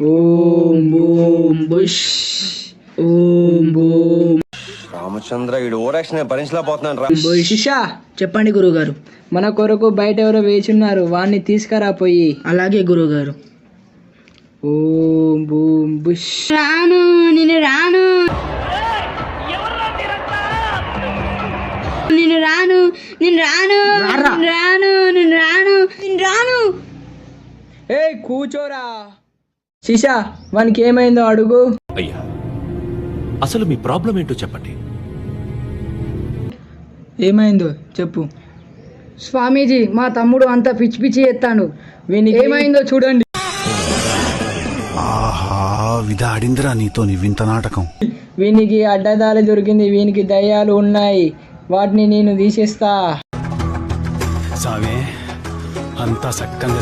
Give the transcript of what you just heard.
ఓం బూం bush ఓం బూం. రామచంద్ర ఈడు ఓరాక్షన్ భరించలేకపోతున్నాను రా. శిషా చెప్పండి గురుగారు. మన కొరకు బయట ఎవరో వేచున్నారు, వాణ్ణి తీసుకురా పోయి. అలాగే గురుగారు. ఓం బూం బుష్. రాను నేను రాను నేను రాను నేను రాను నేను రాను నేను రాను నేను రాను. ఏ కూచోరా. శిషా వానికి ఏమైందో అడుగు. అయ్యా అసలు మీ ప్రాబ్లం ఏంటో చెప్పండి. ఏమైందో చెప్పు. స్వామీజీ మా తమ్ముడు అంతా పిచ్చి పిచ్చి ఎత్తాను, వీనికి ఏమైందో చూడండి. ఆహా విధాడిందిరా నీతో నీ వింత నాటకం. వీనికి అడ్డదారి దొరికింది, వీనికి దయ్యాలు ఉన్నాయి, వాటిని నేను తీసేస్తా. సామే అంతా సక్కంగా